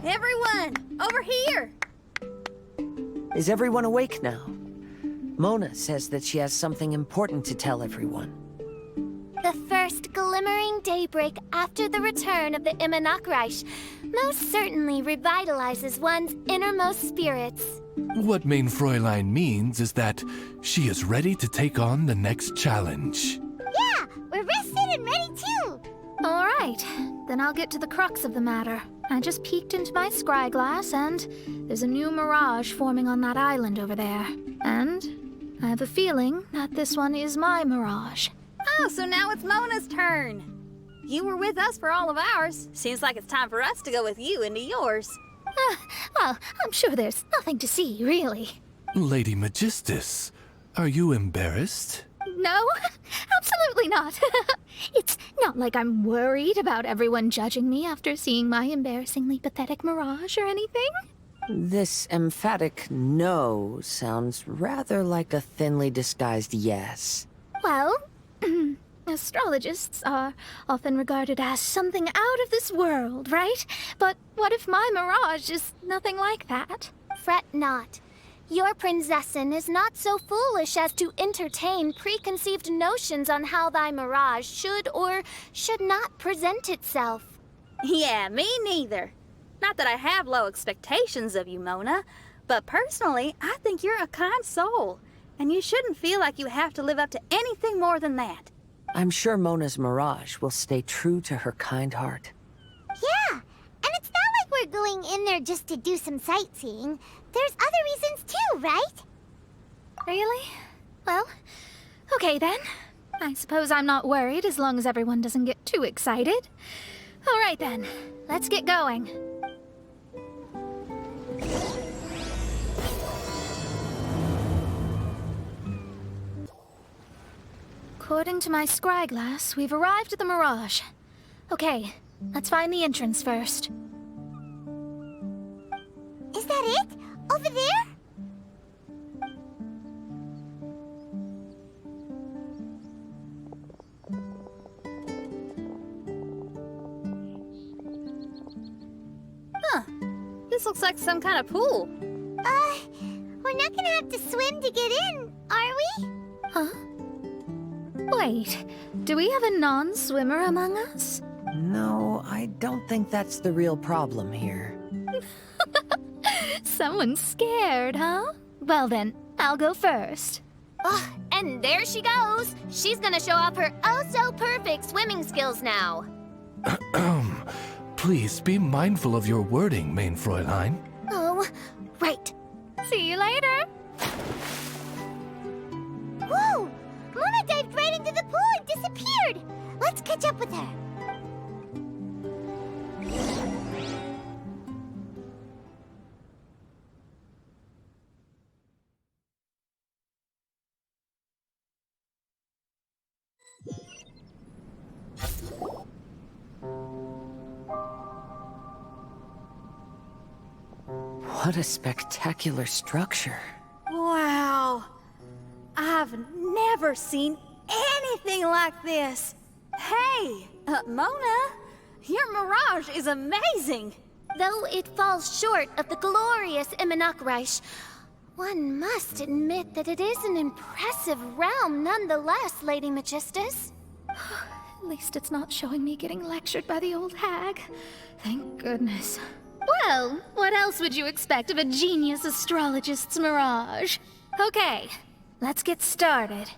Everyone, over here! Is everyone awake now? Mona says that she has something important to tell everyone. The first glimmering daybreak after the return of the Immernachtriech most certainly revitalizes one's innermost spirits. What Main Fräulein means is that she is ready to take on the next challenge. Yeah, we're rested and ready too! Alright, then I'll get to the crux of the matter. I just peeked into my scry glass and there's a new mirage forming on that island over there. And I have a feeling that this one is my mirage. Oh, so now it's Mona's turn. You were with us for all of ours. Seems like it's time for us to go with you into yours. Well, I'm sure there's nothing to see, really. Lady Magistus, are you embarrassed? No, absolutely not. It's not like I'm worried about everyone judging me after seeing my embarrassingly pathetic mirage or anything. This emphatic no sounds rather like a thinly disguised yes. Well, astrologists are often regarded as something out of this world, right? But what if my mirage is nothing like that? Fret not. Your prinzessin is not so foolish as to entertain preconceived notions on how thy mirage should or should not present itself. Yeah, me neither. Not that I have low expectations of you, Mona, but personally, I think you're a kind soul, and you shouldn't feel like you have to live up to anything more than that. I'm sure Mona's mirage will stay true to her kind heart. Yeah, and it's not like we're going in there just to do some sightseeing. There's other reasons too, right? Really? Well, okay then. I suppose I'm not worried as long as everyone doesn't get too excited. All right then, let's get going. According to my scry glass, we've arrived at the Mirage. Okay, let's find the entrance first. Is that it? Over there? Huh. This looks like some kind of pool. We're not gonna have to swim to get in, are we? Huh? Wait, do we have a non-swimmer among us? No, I don't think that's the real problem here. Someone's scared, huh? Well then, I'll go first. And there she goes. She's gonna show off her oh-so-perfect swimming skills now. Please be mindful of your wording, Main Fräulein. Oh, right. See you later. Whoa! Mona dived right into the pool and disappeared. Let's catch up with her. What a spectacular structure. Wow. I've never seen anything like this. Hey, Mona, your mirage is amazing. Though it falls short of the glorious Immernachtriech, one must admit that it is an impressive realm nonetheless, Lady Magistus. At least it's not showing me getting lectured by the old hag. Thank goodness. Well, what else would you expect of a genius astrologist's mirage? Okay, let's get started.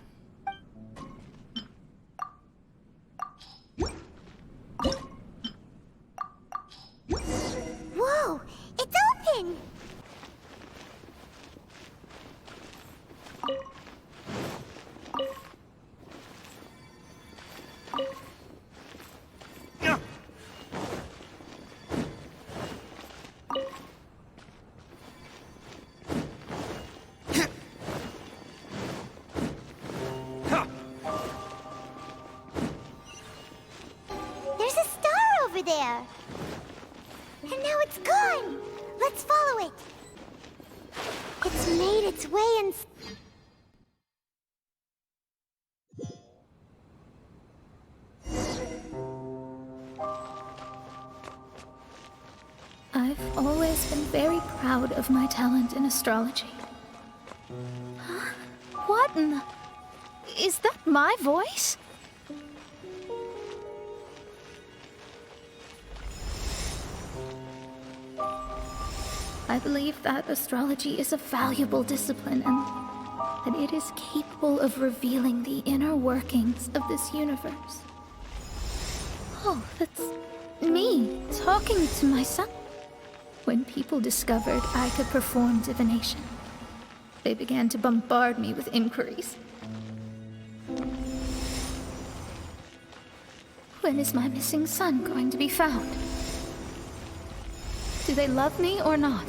Whoa, it's open! There's a star over there. And now it's gone. Let's follow it. It's made its way in. I've always been very proud of my talent in astrology. Huh? What in the... Is that my voice? I believe that astrology is a valuable discipline and that it is capable of revealing the inner workings of this universe. Oh, that's me talking to myself. When people discovered I could perform divination, they began to bombard me with inquiries. When is my missing son going to be found? Do they love me or not?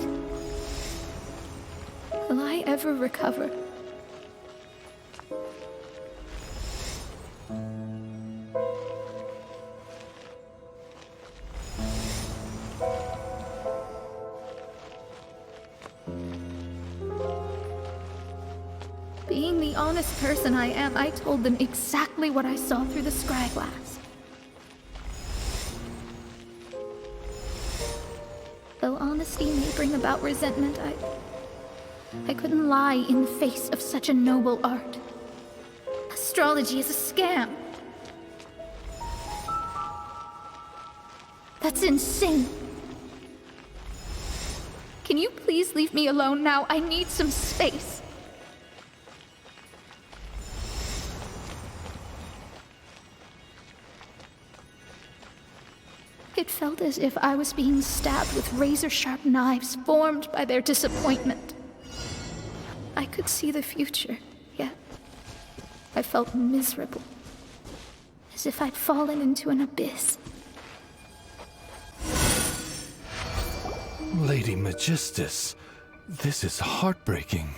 Will I ever recover? Being the honest person I am, I told them exactly what I saw through the scryglass. Though honesty may bring about resentment, I couldn't lie in the face of such a noble art. Astrology is a scam. That's insane. Can you please leave me alone now? I need some space. It felt as if I was being stabbed with razor-sharp knives formed by their disappointment. I could see the future, yet I felt miserable, as if I'd fallen into an abyss. Lady Magistus, this is heartbreaking.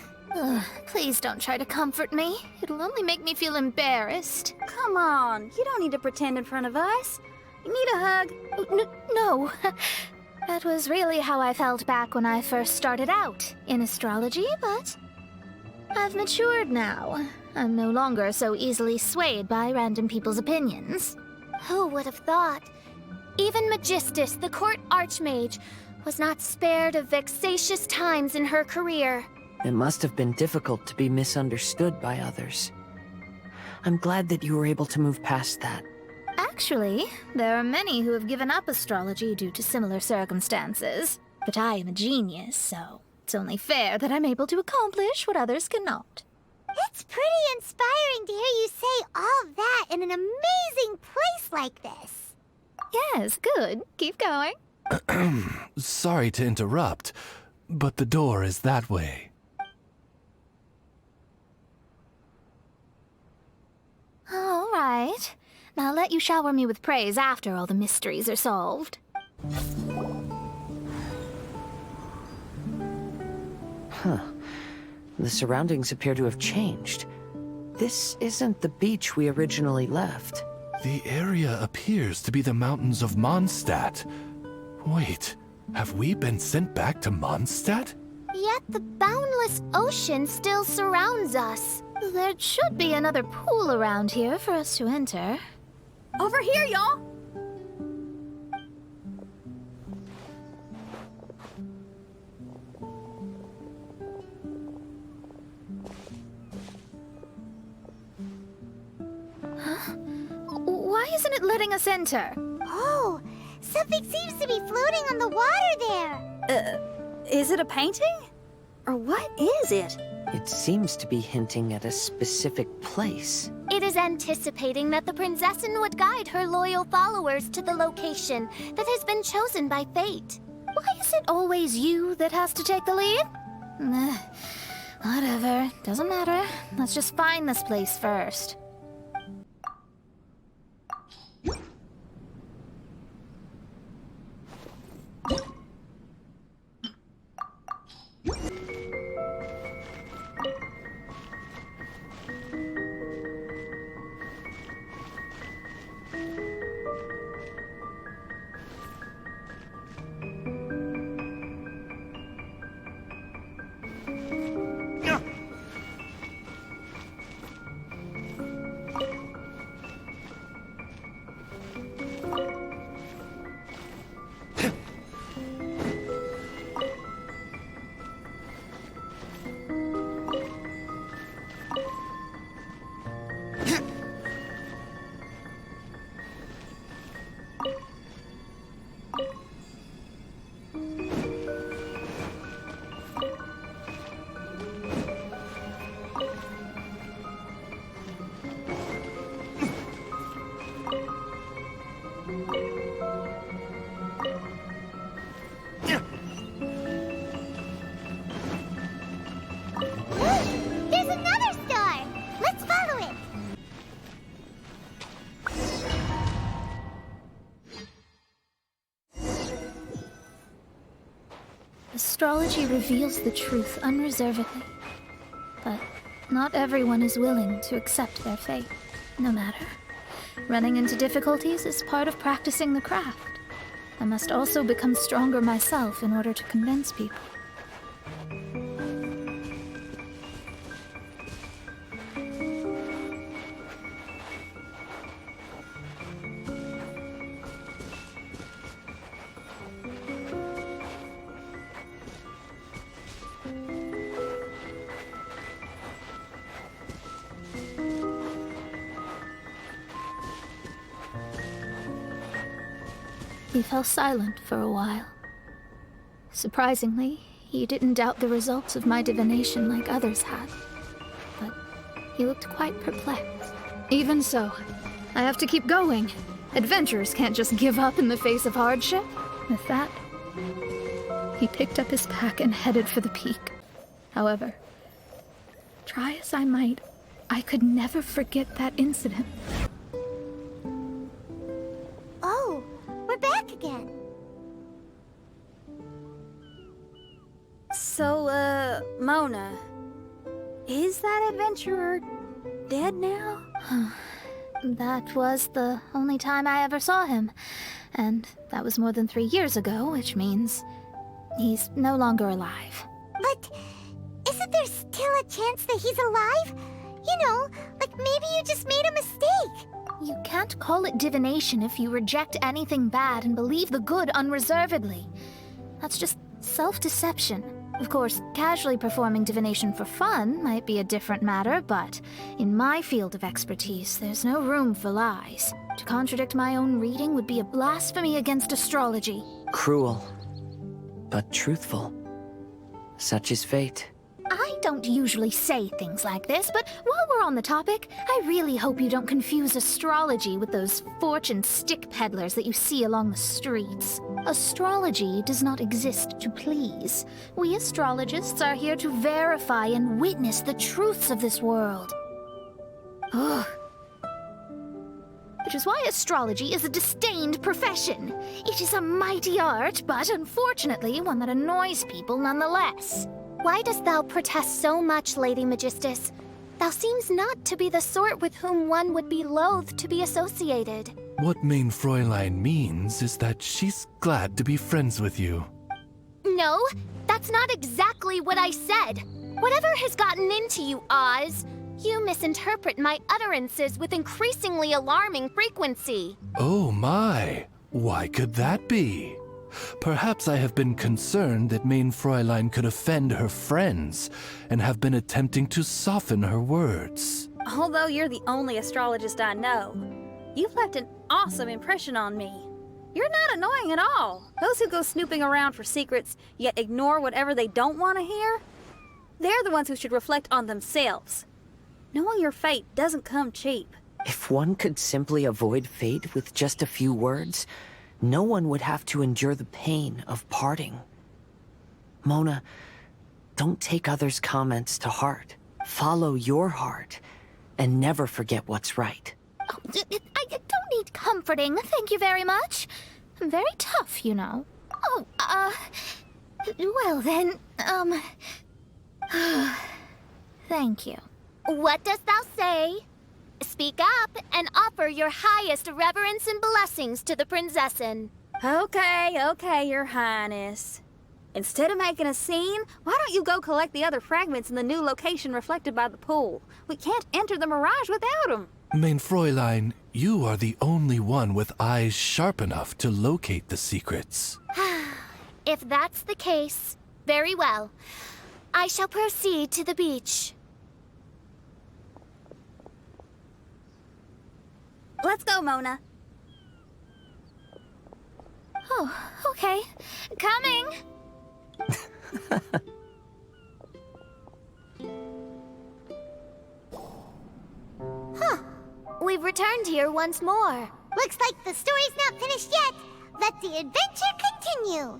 Please don't try to comfort me. It'll only make me feel embarrassed. Come on, you don't need to pretend in front of us. You need a hug. No. That was really how I felt back when I first started out in astrology, but I've matured now. I'm no longer so easily swayed by random people's opinions. Who would have thought? Even Magistus, the court archmage, was not spared of vexatious times in her career. It must have been difficult to be misunderstood by others. I'm glad that you were able to move past that. Actually, there are many who have given up astrology due to similar circumstances. But I am a genius, so it's only fair that I'm able to accomplish what others cannot. It's pretty inspiring to hear you say all that in an amazing place like this. Yes, good. Keep going. Sorry to interrupt, but the door is that way. All right. I'll let you shower me with praise after all the mysteries are solved. Huh. The surroundings appear to have changed. This isn't the beach we originally left. The area appears to be the mountains of Mondstadt. Wait, have we been sent back to Mondstadt? Yet the boundless ocean still surrounds us. There should be another pool around here for us to enter. Over here, y'all! Huh? Why isn't it letting us enter? Oh, something seems to be floating on the water there. Is it a painting? Or what is it? It seems to be hinting at a specific place. It is anticipating that the Prinzessin would guide her loyal followers to the location that has been chosen by fate. Why is it always you that has to take the lead? Whatever, doesn't matter. Let's just find this place first. Astrology reveals the truth unreservedly. But not everyone is willing to accept their fate, no matter. Running into difficulties is part of practicing the craft. I must also become stronger myself in order to convince people. He fell silent for a while. Surprisingly, he didn't doubt the results of my divination like others had. But he looked quite perplexed. Even so, I have to keep going. Adventurers can't just give up in the face of hardship. With that, he picked up his pack and headed for the peak. However, try as I might, I could never forget that incident. Oh, we're back again. So, Mona, is that adventurer dead now? That was the only time I ever saw him, and that was more than 3 years ago, which means he's no longer alive. But isn't there still a chance that he's alive? You know, like maybe you just made a mistake. You can't call it divination if you reject anything bad and believe the good unreservedly. That's just self-deception. Of course, casually performing divination for fun might be a different matter, but in my field of expertise, there's no room for lies. To contradict my own reading would be a blasphemy against astrology. Cruel, but truthful. Such is fate. I don't usually say things like this, but while we're on the topic, I really hope you don't confuse astrology with those fortune stick peddlers that you see along the streets. Astrology does not exist to please. We astrologists are here to verify and witness the truths of this world. Ugh. Which is why astrology is a disdained profession. It is a mighty art, but unfortunately one that annoys people nonetheless. Why dost thou protest so much, Lady Magistus? Thou seems not to be the sort with whom one would be loath to be associated. What Mein Fräulein means is that she's glad to be friends with you. No, that's not exactly what I said. Whatever has gotten into you, Oz, you misinterpret my utterances with increasingly alarming frequency. Oh my, why could that be? Perhaps I have been concerned that Mein Fräulein could offend her friends and have been attempting to soften her words. Although you're the only astrologist I know, you've left an awesome impression on me. You're not annoying at all. Those who go snooping around for secrets, yet ignore whatever they don't want to hear, they're the ones who should reflect on themselves. Knowing your fate doesn't come cheap. If one could simply avoid fate with just a few words, no one would have to endure the pain of parting. Mona, don't take others' comments to heart. Follow your heart, and never forget what's right. Oh, I don't need comforting, thank you very much. I'm very tough, you know. Oh, well then, thank you. What dost thou say? Speak up and offer your highest reverence and blessings to the prinzessin. Okay, Your Highness. Instead of making a scene, why don't you go collect the other fragments in the new location reflected by the pool? We can't enter the mirage without them. Mein Fräulein, you are the only one with eyes sharp enough to locate the secrets. If that's the case, very well. I shall proceed to the beach. Let's go, Mona. Oh, okay. Coming! We've returned here once more. Looks like the story's not finished yet. Let the adventure continue.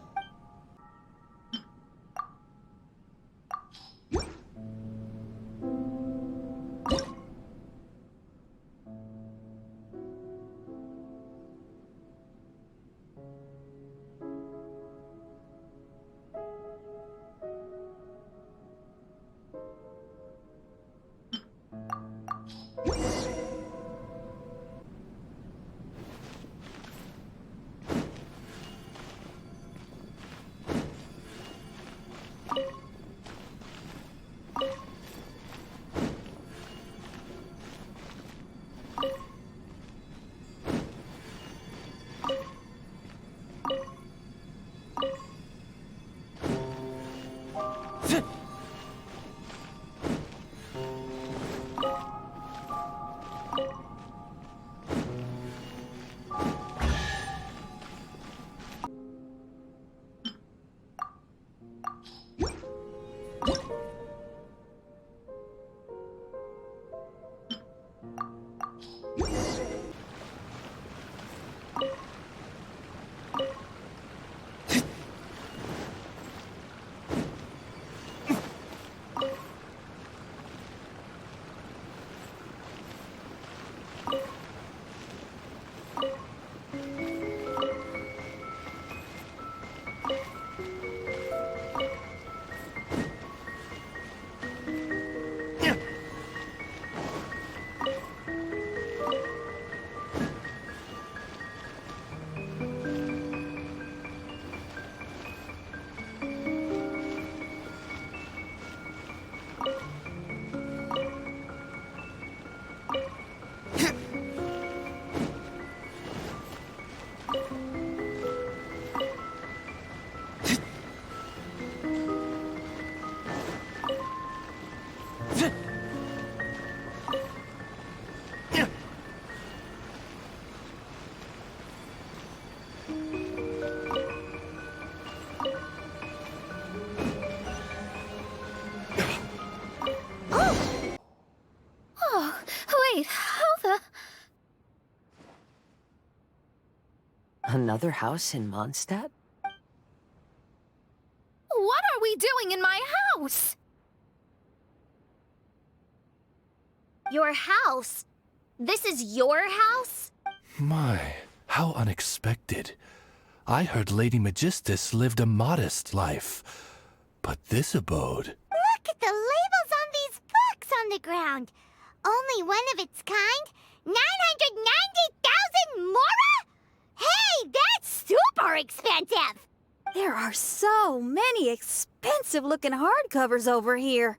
another house in Mondstadt? What are we doing in my house? Your house? This is your house? My, how unexpected. I heard Lady Magistus lived a modest life, but this abode... Look at the labels on these books on the ground. Only one of its kind? 990,000 MORA? Hey, that's super expensive! There are so many expensive-looking hardcovers over here.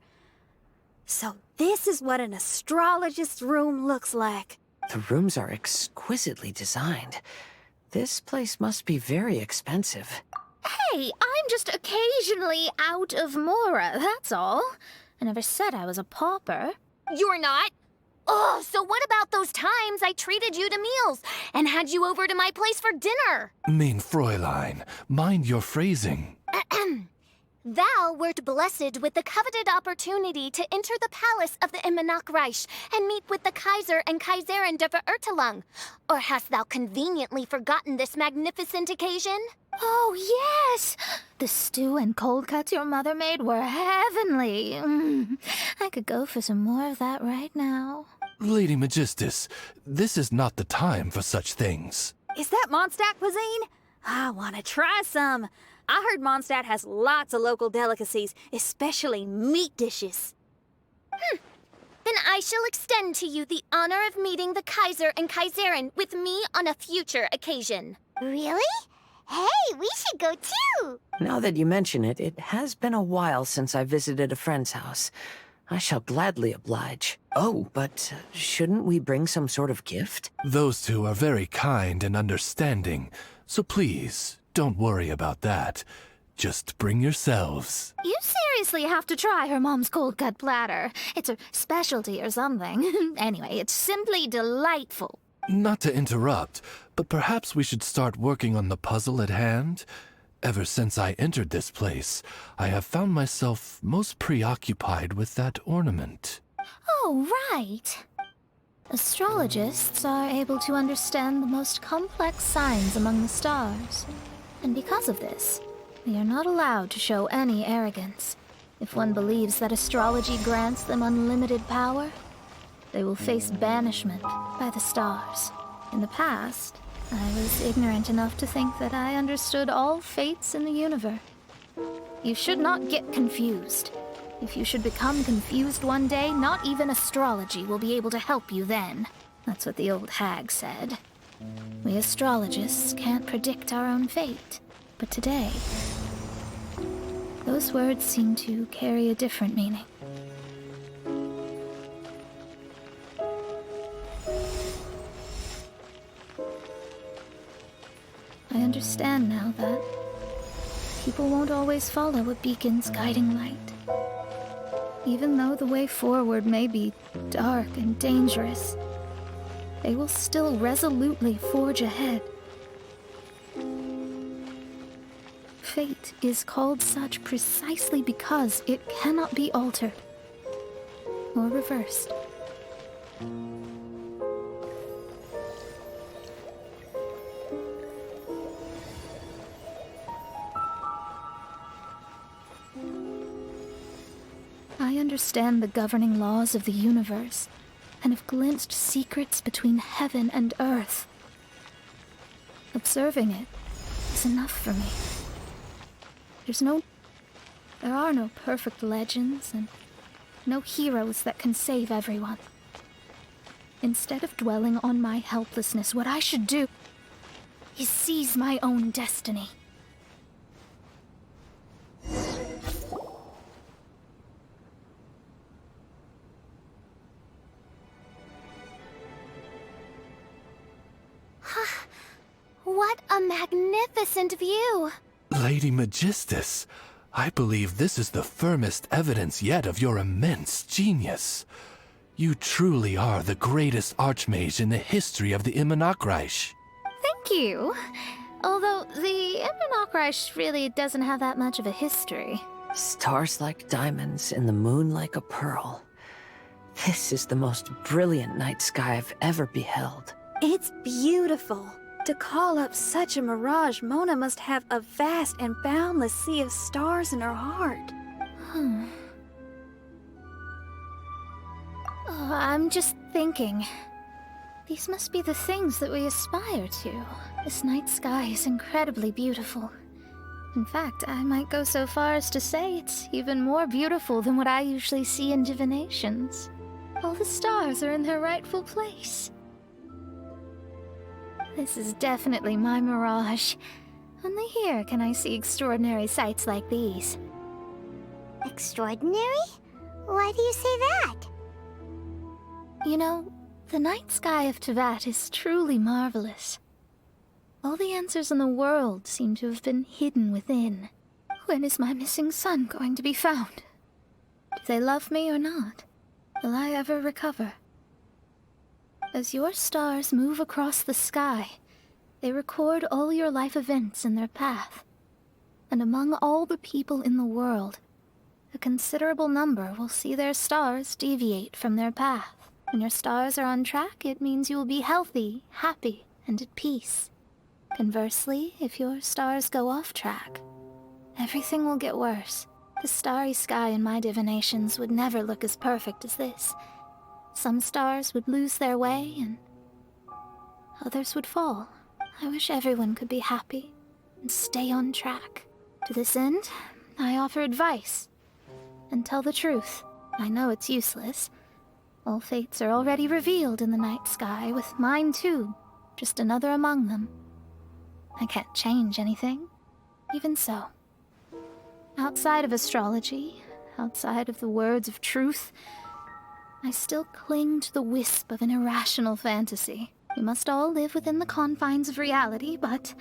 So this is what an astrologist's room looks like. The rooms are exquisitely designed. This place must be very expensive. Hey, I'm just occasionally out of MORA, that's all. I never said I was a pauper. You're not? Oh, so what about those times I treated you to meals and had you over to my place for dinner? Mein Fräulein, mind your phrasing. Thou wert blessed with the coveted opportunity to enter the palace of the Immernachtriech and meet with the Kaiser and Kaiserin der Verurteilung. Or hast thou conveniently forgotten this magnificent occasion? Oh, yes! The stew and cold cuts your mother made were heavenly. I could go for some more of that right now. Lady Magistus, this is not the time for such things. Is that Mondstadt cuisine? I want to try some. I heard Mondstadt has lots of local delicacies, especially meat dishes. Then I shall extend to you the honor of meeting the Kaiser and Kaiserin with me on a future occasion. Really? Hey, we should go too! Now that you mention it, it has been a while since I visited a friend's house. I shall gladly oblige. Oh, but shouldn't we bring some sort of gift? Those two are very kind and understanding, so please, don't worry about that. Just bring yourselves. You seriously have to try her mom's cold cut platter. It's her specialty or something. Anyway, it's simply delightful. Not to interrupt, but perhaps we should start working on the puzzle at hand? Ever since I entered this place, I have found myself most preoccupied with that ornament. Oh, right. Astrologists are able to understand the most complex signs among the stars. And because of this, they are not allowed to show any arrogance. If one believes that astrology grants them unlimited power, they will face banishment by the stars. In the past, I was ignorant enough to think that I understood all fates in the universe. You should not get confused. If you should become confused one day, not even astrology will be able to help you then. That's what the old hag said. We astrologists can't predict our own fate. But today, those words seem to carry a different meaning. I understand now that people won't always follow a beacon's guiding light. Even though the way forward may be dark and dangerous, they will still resolutely forge ahead. Fate is called such precisely because it cannot be altered or reversed. I understand the governing laws of the universe and have glimpsed secrets between heaven and earth. Observing it is enough for me. There are no perfect legends and no heroes that can save everyone. Instead of dwelling on my helplessness, what I should do is seize my own destiny. What a magnificent view! Lady Magistus, I believe this is the firmest evidence yet of your immense genius. You truly are the greatest archmage in the history of the Immernachtriech. Thank you. Although the Immernachtriech really doesn't have that much of a history. Stars like diamonds and the moon like a pearl. This is the most brilliant night sky I've ever beheld. It's beautiful. To call up such a mirage, Mona must have a vast and boundless sea of stars in her heart. Oh, I'm just thinking. These must be the things that we aspire to. This night sky is incredibly beautiful. In fact, I might go so far as to say it's even more beautiful than what I usually see in divinations. All the stars are in their rightful place. This is definitely my mirage. Only here can I see extraordinary sights like these. Extraordinary? Why do you say that? You know, the night sky of Teyvat is truly marvelous. All the answers in the world seem to have been hidden within. When is my missing son going to be found? Do they love me or not? Will I ever recover? As your stars move across the sky, they record all your life events in their path. And among all the people in the world, a considerable number will see their stars deviate from their path. When your stars are on track, it means you will be healthy, happy, and at peace. Conversely, if your stars go off track, everything will get worse. The starry sky in my divinations would never look as perfect as this. Some stars would lose their way, and others would fall. I wish everyone could be happy and stay on track. To this end, I offer advice and tell the truth. I know it's useless. All fates are already revealed in the night sky, with mine too, just another among them. I can't change anything. Even so, outside of astrology, outside of the words of truth, I still cling to the wisp of an irrational fantasy. We must all live within the confines of reality, but...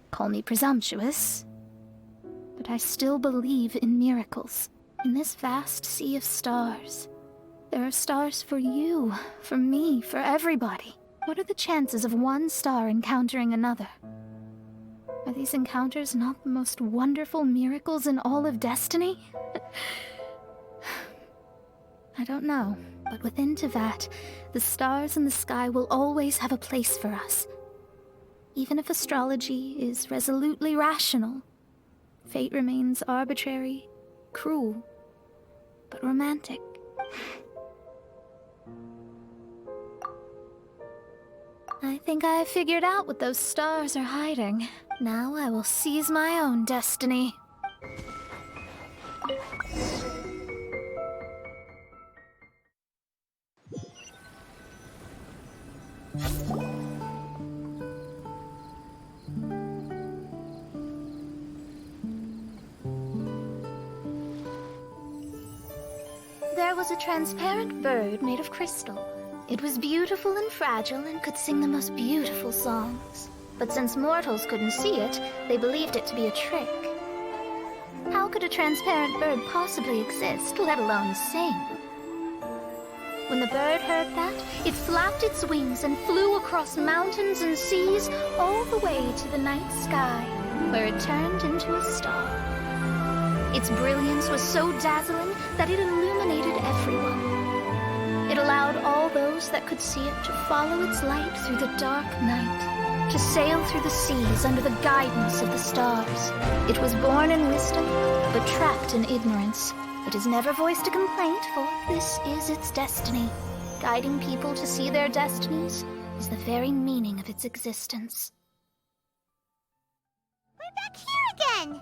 call me presumptuous. But I still believe in miracles. In this vast sea of stars, there are stars for you, for me, for everybody. What are the chances of one star encountering another? Are these encounters not the most wonderful miracles in all of destiny? I don't know, but within Teyvat, the stars in the sky will always have a place for us. Even if astrology is resolutely rational, fate remains arbitrary, cruel, but romantic. I think I have figured out what those stars are hiding. Now I will seize my own destiny. There was a transparent bird made of crystal. It was beautiful and fragile and could sing the most beautiful songs. But since mortals couldn't see it, they believed it to be a trick. How could a transparent bird possibly exist, let alone sing? When the bird heard that, it flapped its wings and flew across mountains and seas all the way to the night sky, where it turned into a star. Its brilliance was so dazzling that it illuminated everyone. It allowed all those that could see it to follow its light through the dark night, to sail through the seas under the guidance of the stars. It was born in wisdom, but trapped in ignorance. It has never voiced a complaint, for this is its destiny. Guiding people to see their destinies is the very meaning of its existence. We're back here again!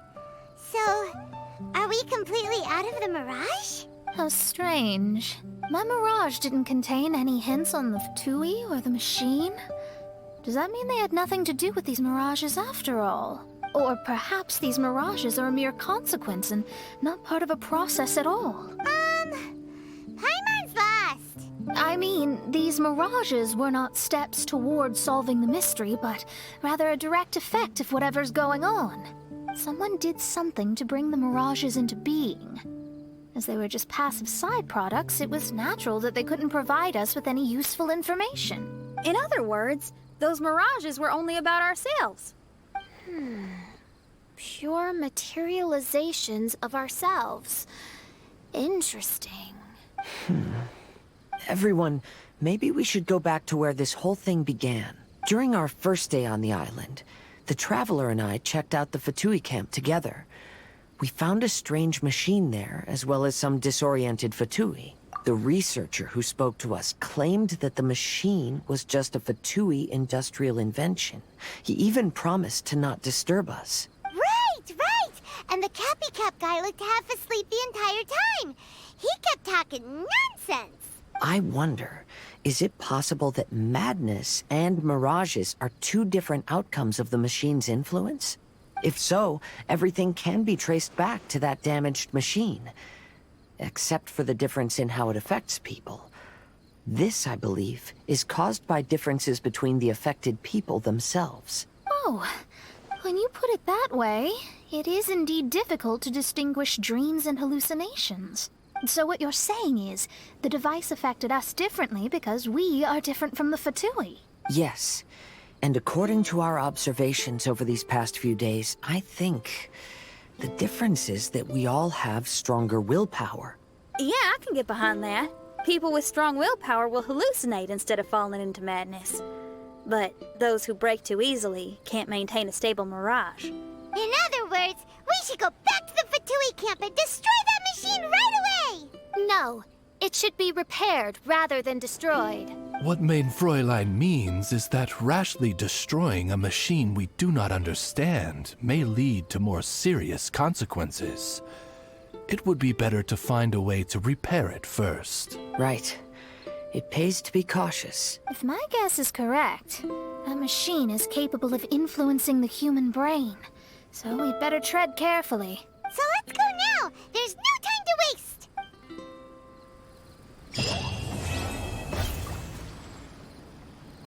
So, are we completely out of the mirage? How strange. My mirage didn't contain any hints on the Tui or the machine. Does that mean they had nothing to do with these mirages after all? Or perhaps these mirages are a mere consequence and not part of a process at all? Paimon's lost! I mean, these mirages were not steps towards solving the mystery, but rather a direct effect of whatever's going on. Someone did something to bring the mirages into being. As they were just passive side products, it was natural that they couldn't provide us with any useful information. In other words, those mirages were only about ourselves. Pure materializations of ourselves. Interesting. Everyone, maybe we should go back to where this whole thing began. During our first day on the island, the Traveler and I checked out the Fatui camp together. We found a strange machine there, as well as some disoriented Fatui. The researcher who spoke to us claimed that the machine was just a Fatui industrial invention. He even promised to not disturb us. Right! And the Cappy Cap guy looked half asleep the entire time. He kept talking nonsense. I wonder, is it possible that madness and mirages are two different outcomes of the machine's influence? If so, everything can be traced back to that damaged machine. Except for the difference in how it affects people. This, I believe, is caused by differences between the affected people themselves. Oh, when you put it that way, it is indeed difficult to distinguish dreams and hallucinations. So what you're saying is, the device affected us differently because we are different from the Fatui. Yes, and according to our observations over these past few days, I think the difference is that we all have stronger willpower. Yeah, I can get behind that. People with strong willpower will hallucinate instead of falling into madness. But those who break too easily can't maintain a stable mirage. In other words, we should go back to the Fatui camp and destroy that machine right away! No, it should be repaired rather than destroyed. What Main Fräulein means is that rashly destroying a machine we do not understand may lead to more serious consequences. It would be better to find a way to repair it first. Right. It pays to be cautious. If my guess is correct, that machine is capable of influencing the human brain. So we'd better tread carefully.